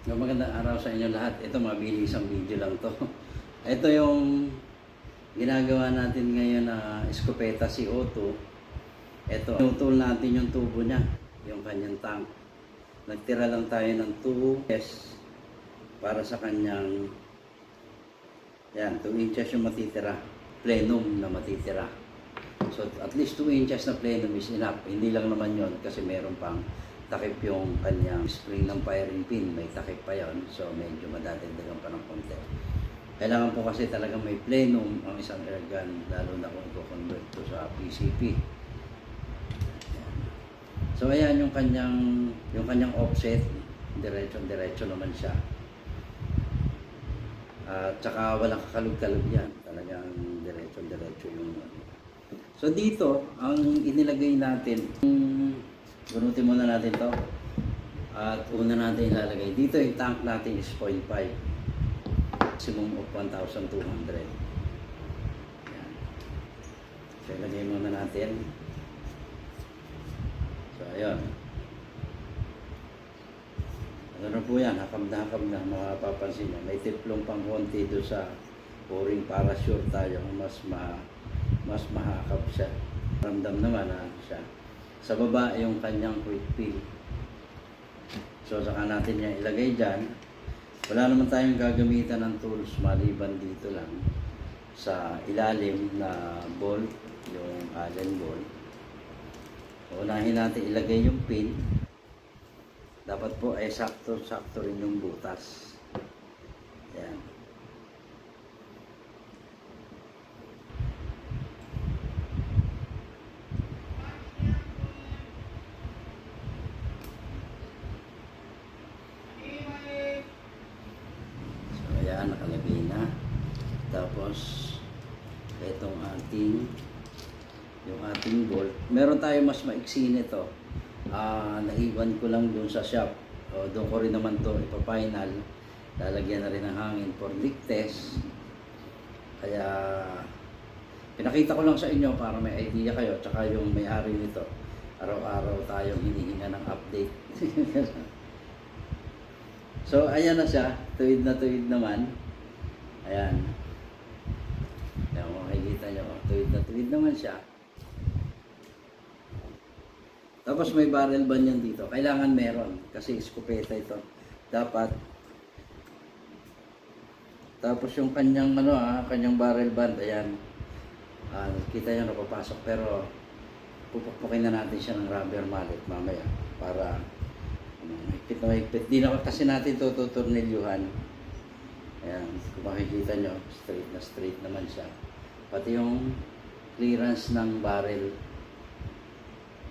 Magandang araw sa inyo lahat. Ito mabilisang video lang to. Ito yung ginagawa natin ngayon na Escopeta CO2. Ito, inutul natin yung tubo niya, yung kanyang tank. Nagtira lang tayo ng 2 inches para sa kanyang, yan, 2 inches yung matitira. Plenum na matitira. So at least 2 inches na plenum is enough. Hindi lang naman yon kasi meron pang takip yung kanyang spring ng firing pin, may takip pa yon, so medyo madadagdagan pa ng konti. Kailangan po kasi talaga may plenum ang isang air gun, lalo na kung i-convert to sa PCP. So ayan yung kanyang offset, diretso naman siya. At saka walang kakalog-kalog yan, talagang diretso yung. So dito, ang inilagay natin, gunutin muna natin to at una natin ilalagay dito. Yung tank natin is 0.5, maximum of 1,200. Yan. So ilagay muna natin. So ayun, ano na po yan, hakam na mapapansin nyo, may tiplong pang konti doon sa o-ring para sure tayo mas mahakap siya. Ramdam naman na siya. Sa baba yung kanyang quick fill. So saka natin yan ilagay dyan. Wala naman tayong gagamitan ng tools maliban dito lang sa ilalim na bolt, yung Allen bolt. Unahin natin ilagay yung pin. Dapat po ay sakto rin yung butas. Yan. Nakalagay na. Tapos itong yung ating bolt, meron tayo mas maiksi nito. Naiwan ko lang doon sa shop, doon ko rin naman to ipa-final. Lalagyan na rin ng hangin for leak test, kaya pinakita ko lang sa inyo para may idea kayo. Tsaka yung may-ari nito, araw-araw tayong hinihinga ng update. So ayan na siya, tuwid naman. Ayan. Ayan, makikita nyo, tuwid naman siya. Tapos may barrel band yan dito. Kailangan meron kasi escopeta ito. Dapat. Tapos yung kanyang kanyang barrel band, ayan. Kita nyo napapasok, pero pupukpukin na natin siya ng rubber mallet mamaya para higpit. Di na kasi natin tutornilyuhan. Ayan, kung makikita nyo, straight naman siya. Pati yung clearance ng barrel.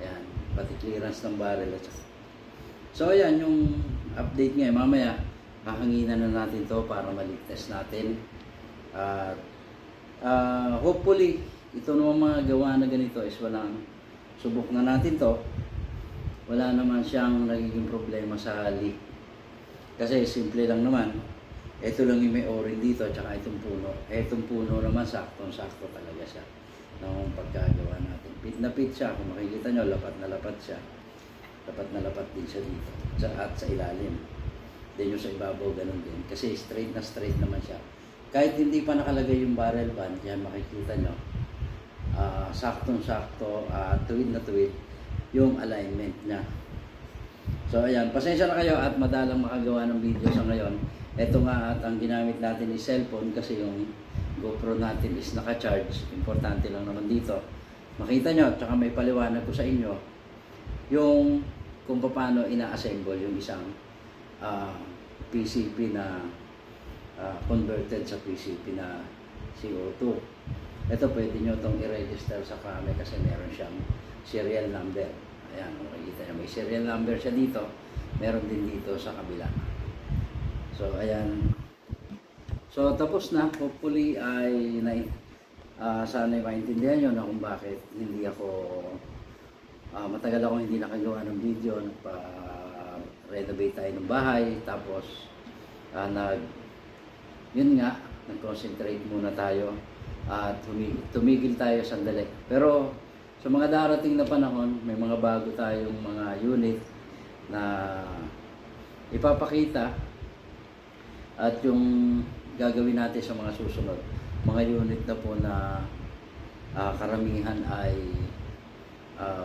Ayan, pati clearance ng barrel. So ayan yung update ngayon. Mamaya, hahanginan na natin to para ma-leak test natin. Hopefully, ito naman mga gawa na ganito is walang, subok na natin to. Wala naman siyang nagiging problema sa leak. Kasi simple lang naman. Ito lang yung may o-ring dito, tsaka itong puno. Itong puno naman, sakto talaga siya. Nung pagkagawa natin. Pit na pit siya. Kung makikita nyo, lapat na lapat siya. Lapat na lapat din siya dito. At sa ilalim. Then yung sa ibabaw, ganun din. Kasi straight naman siya. Kahit hindi pa nakalagay yung barrel band, yan makikita nyo. Saktong-sakto, tuwid na tuwid yung alignment niya. So ayan, pasensya na kayo at madalang makagawa ng video sa ngayon. Ito nga, at ang ginamit natin is cellphone kasi yung GoPro natin is naka-charge. Importante lang naman dito. Makita nyo, tsaka may paliwanag ko sa inyo yung kung paano ina-assemble yung isang PCP na converted sa PCP na CO2. Ito pwede nyo itong i-register sa kami kasi meron siyang serial number. Ayan, makikita nyo, may serial number siya dito. Meron din dito sa kabila. So ayan. So tapos na. Hopefully ay sana maintindihan nyo na kung bakit hindi ako matagal ako hindi nakagawa ng video. Nagpa-renovate tayo ng bahay. Tapos yun nga, nag-concentrate muna tayo at tumigil tayo sandali. Pero sa mga darating na panahon, may mga bago tayong mga unit na ipapakita At yung gagawin natin sa mga susunod, mga unit na po na karamihan ay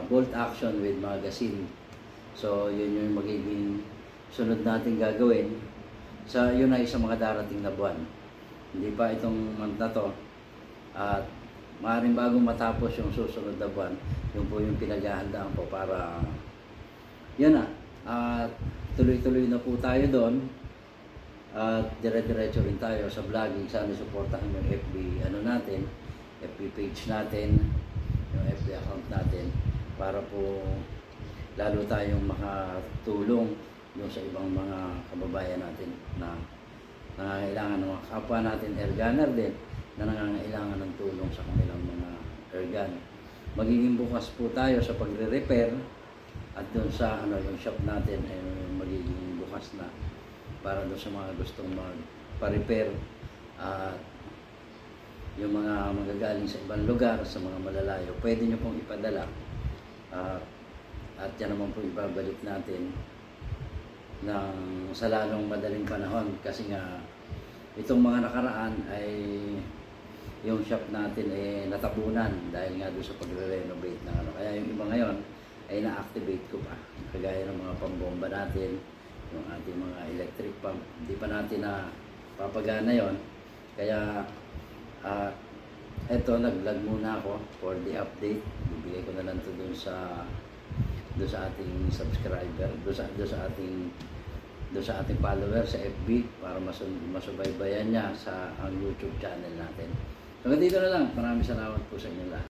bolt action with magazine. So yun yung magiging sunod natin gagawin yun ay sa mga darating na buwan. Hindi pa itong month na to, at maaaring bagong matapos yung susunod na buwan, yun po yung pinaghahandaan ko para yun na, tuloy-tuloy na po tayo doon, at dire-diretso rin tayo sa vlogging. Sana supportahan yung FB natin, FB page natin, yung FB account natin, para po lalo tayong makatulong yung sa ibang mga kababayan natin na nangangailangan ng mga kapwa natin erganer din na nangangailangan ng tulong sa kanilang mga ergan. Magiging bukas po tayo sa pagre-repair, at doon sa yung shop natin ay magiging bukas na para doon sa mga gustong magpa-repair, at yung mga magagaling sa ibang lugar, sa mga malalayo, pwede nyo pong ipadala, at yan naman po ibabalik natin sa lalong madaling panahon, kasi nga itong mga nakaraan ay yung shop natin ay natabunan dahil nga doon sa pagre-renovate na kaya yung iba ngayon ay na-activate ko pa, kagaya ng mga pambomba natin, yung ating mga electric pump, hindi pa natin na papagana yon. Kaya eto, nag-vlog muna ako for the update. Bibigay ko na lang to doon sa ating subscriber, doon sa ating follower sa FB, para masubaybayan niya sa ang YouTube channel natin. So dito na lang. Maraming salamat po sa inyo lahat.